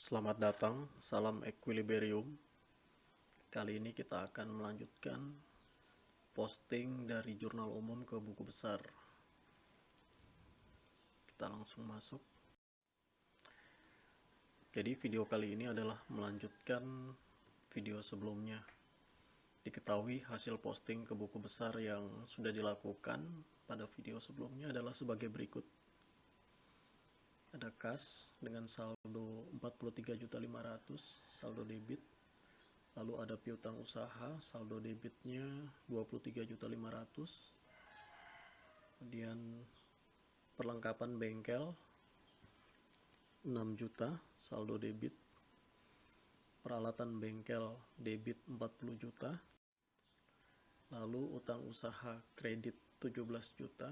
Selamat datang, salam equilibrium. Kali ini kita akan melanjutkan posting dari jurnal umum ke buku besar. Kita langsung masuk. Jadi video kali ini adalah melanjutkan video sebelumnya. Diketahui hasil posting ke buku besar yang sudah dilakukan pada video sebelumnya adalah sebagai berikut. Ada kas dengan saldo 43.500, saldo debit. Lalu ada piutang usaha, saldo debitnya 23.500. Kemudian perlengkapan bengkel 6 juta, saldo debit. Peralatan bengkel debit 40 juta. Lalu utang usaha kredit 17 juta.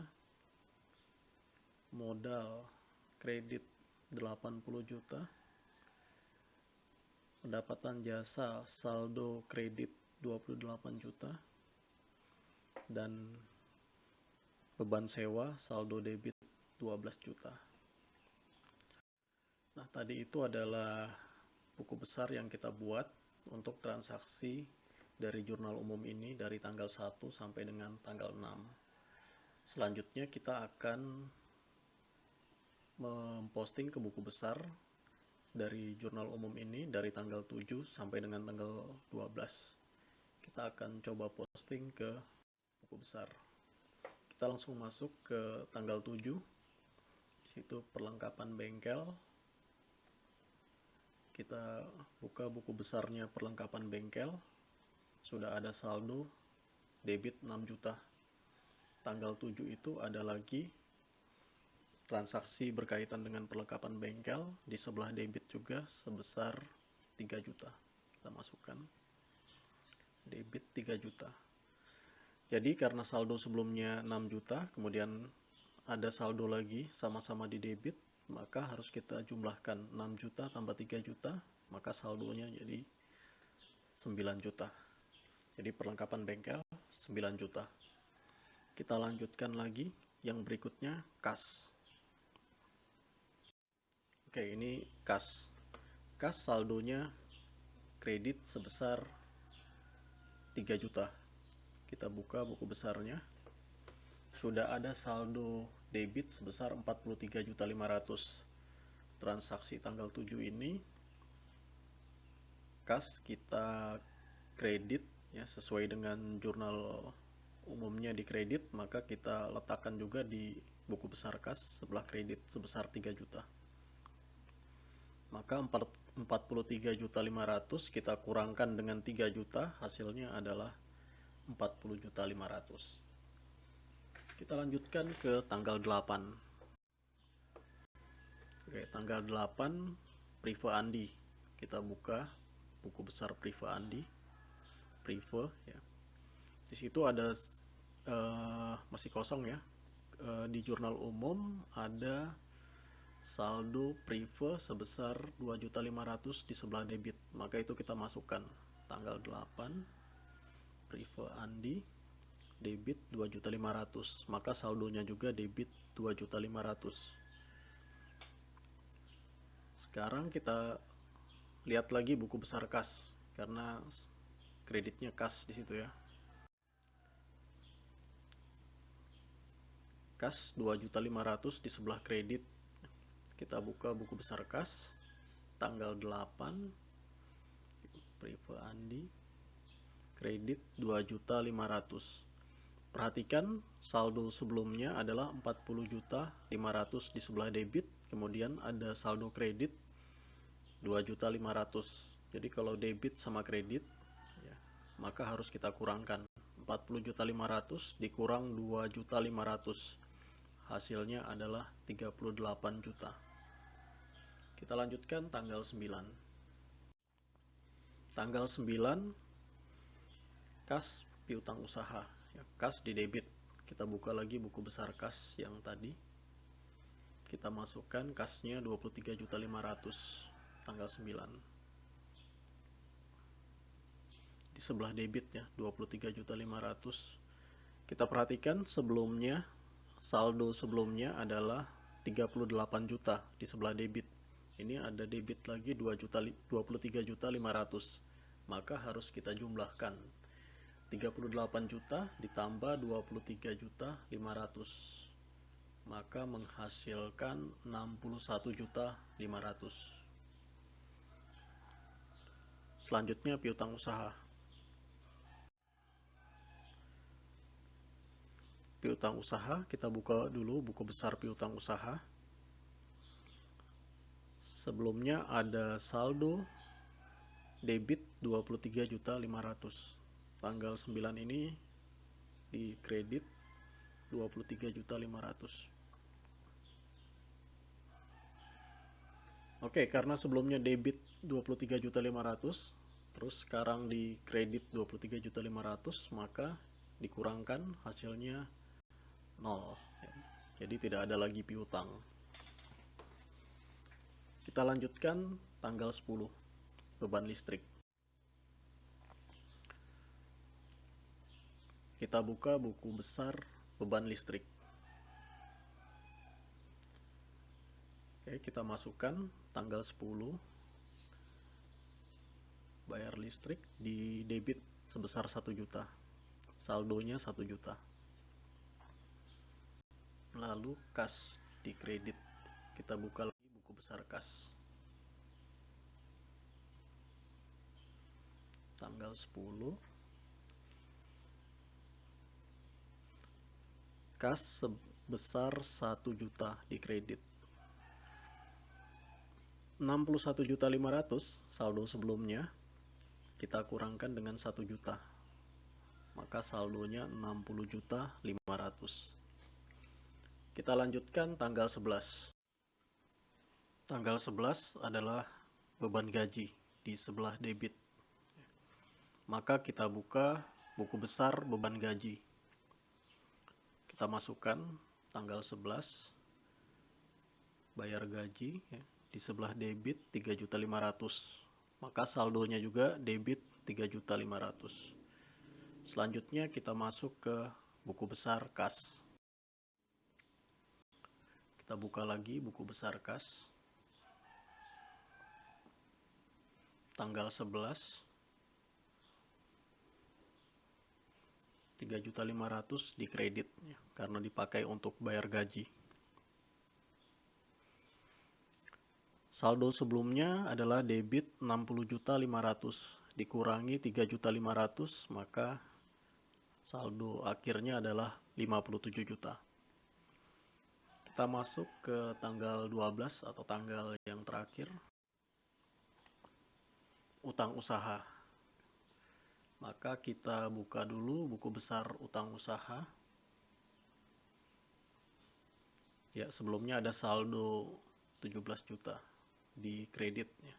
Modal kredit 80 juta. Pendapatan jasa saldo kredit 28 juta. Dan beban sewa saldo debit 12 juta. Nah, tadi itu adalah buku besar yang kita buat untuk transaksi dari jurnal umum ini dari tanggal 1 sampai dengan tanggal 6. Selanjutnya kita akan memposting ke buku besar dari jurnal umum ini dari tanggal 7 sampai dengan tanggal 12. Kita akan coba posting ke buku besar. Kita langsung masuk ke tanggal 7. Situ perlengkapan bengkel. Kita buka buku besarnya perlengkapan bengkel. Sudah ada saldo debit 6 juta. Tanggal 7 itu ada lagi transaksi berkaitan dengan perlengkapan bengkel, di sebelah debit juga sebesar 3 juta. Kita masukkan debit 3 juta. Jadi karena saldo sebelumnya 6 juta, kemudian ada saldo lagi sama-sama di debit, maka harus kita jumlahkan 6 juta tambah 3 juta, maka saldonya jadi 9 juta. Jadi perlengkapan bengkel 9 juta. Kita lanjutkan lagi, yang berikutnya kas. Oke, ini kas. Kas saldonya kredit sebesar 3 juta. Kita buka buku besarnya. Sudah ada saldo debit sebesar 43.500. Transaksi tanggal 7 ini kas kita kredit ya, sesuai dengan jurnal umumnya di kredit, maka kita letakkan juga di buku besar kas sebelah kredit sebesar 3 juta. Maka 43.500 kita kurangkan dengan 3 juta, hasilnya adalah 40.500. Kita lanjutkan ke tanggal 8. Oke, tanggal 8 Prive Andi. Kita buka buku besar Prive Andi. Prive ya. Di situ ada masih kosong ya. Di jurnal umum ada saldo Prive sebesar 2.500 di sebelah debit, maka itu kita masukkan tanggal 8 Prive Andi debit 2.500, maka saldonya juga debit 2.500. Sekarang kita lihat lagi buku besar kas karena kreditnya kas di situ ya. Kas 2.500 di sebelah kredit. Kita buka buku besar kas tanggal 8 Prive Andi kredit 2.500. Perhatikan saldo sebelumnya adalah 40.500 di sebelah debit, kemudian ada saldo kredit 2.500. Jadi kalau debit sama kredit ya, maka harus kita kurangkan 40.500 dikurang 2.500, hasilnya adalah 38 juta. Kita lanjutkan tanggal 9. Tanggal 9 kas piutang usaha ya, kas di debit. Kita buka lagi buku besar kas yang tadi. Kita masukkan kasnya 23.500 tanggal 9. Di sebelah debit ya, 23.500. Kita perhatikan sebelumnya saldo sebelumnya adalah 38 juta di sebelah debit. ini ada debit lagi 23.500.000, maka harus kita jumlahkan 38 juta ditambah 23.500.000, maka menghasilkan 61.500.000. Selanjutnya piutang usaha. Piutang usaha, kita buka dulu buku besar piutang usaha. Sebelumnya ada saldo debit 23.500.000. Tanggal 9 ini di kredit 23.500.000. Oke, karena sebelumnya debit 23.500.000, terus sekarang di kredit 23.500.000, maka dikurangkan hasilnya 0. Jadi tidak ada lagi piutang. Kita lanjutkan tanggal 10, beban listrik. Kita buka buku besar beban listrik. Oke, kita masukkan tanggal 10, bayar listrik di debit sebesar 1 juta. Saldonya 1 juta. Lalu kas di kredit. Kita buka lagi buku besar kas. Tanggal 10. Kas sebesar 1 juta di kredit. 61.500.000 saldo sebelumnya kita kurangkan dengan 1 juta. Maka saldonya 60.500.000. Kita lanjutkan tanggal 11. Tanggal 11 adalah beban gaji di sebelah debit. Maka kita buka buku besar beban gaji. Kita masukkan tanggal 11, bayar gaji ya, di sebelah debit 3.500.000. Maka saldonya juga debit 3.500.000. Selanjutnya kita masuk ke buku besar kas. Kita buka lagi buku besar kas. Tanggal 11, 3.500.000 di kredit ya, karena dipakai untuk bayar gaji. Saldo sebelumnya adalah debit 60.500.000 dikurangi 3.500.000, maka saldo akhirnya adalah 57 juta. Kita masuk ke tanggal 12 atau tanggal yang terakhir, utang usaha. Maka kita buka dulu buku besar utang usaha. Ya, sebelumnya ada saldo 17 juta di kredit ya.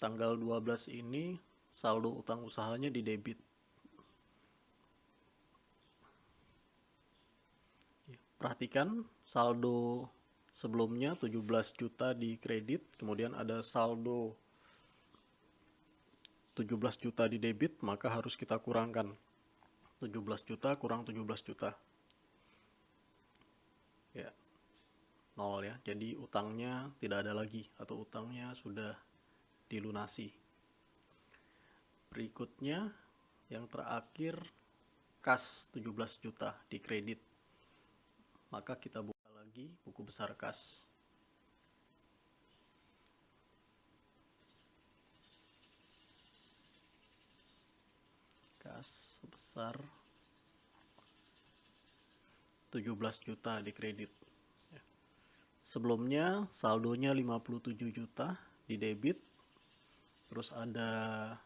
Tanggal 12 ini saldo utang usahanya di debit. Perhatikan saldo sebelumnya 17 juta di kredit, kemudian ada saldo 17 juta di debit, maka harus kita kurangkan 17 juta kurang 17 juta ya, 0 ya. Jadi utangnya tidak ada lagi atau utangnya sudah dilunasi. Berikutnya yang terakhir kas 17 juta di kredit. Maka kita buka lagi buku besar kas. Kas sebesar 17 juta di kredit. Sebelumnya saldonya 57 juta di debit. Terus ada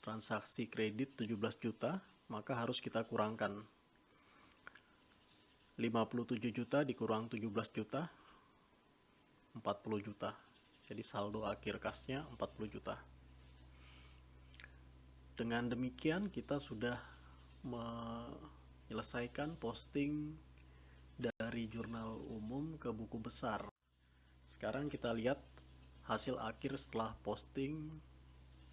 transaksi kredit 17 juta, maka harus kita kurangkan 57 juta dikurang 17 juta, 40 juta. Jadi saldo akhir kasnya 40 juta. Dengan demikian kita sudah menyelesaikan posting dari jurnal umum ke buku besar. Sekarang kita lihat hasil akhir setelah posting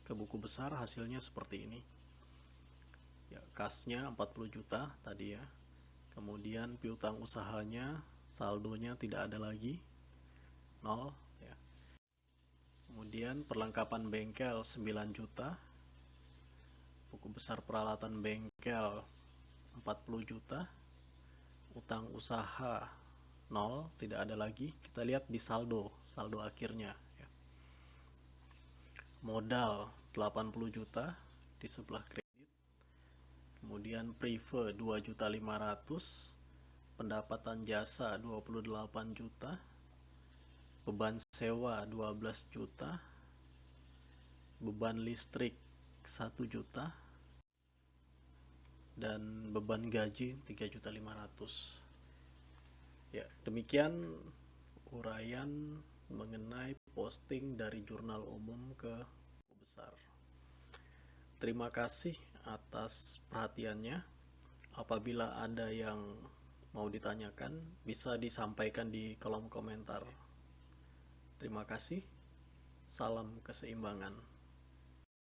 ke buku besar, hasilnya seperti ini. Ya, kasnya 40 juta tadi ya. Kemudian piutang usahanya saldonya tidak ada lagi, 0 ya. Kemudian perlengkapan bengkel 9 juta, buku besar peralatan bengkel 40 juta, utang usaha 0, tidak ada lagi. Kita lihat di saldo akhirnya ya. Modal 80 juta di sebelah kredit. Kemudian prive 2.500.000, pendapatan jasa 28 juta, beban sewa 12 juta, beban listrik 1 juta, dan beban gaji 3.500.000. Ya, demikian uraian mengenai posting dari jurnal umum ke buku besar. Terima kasih atas perhatiannya. Apabila ada yang mau ditanyakan, bisa disampaikan di kolom komentar. Terima kasih. Salam keseimbangan.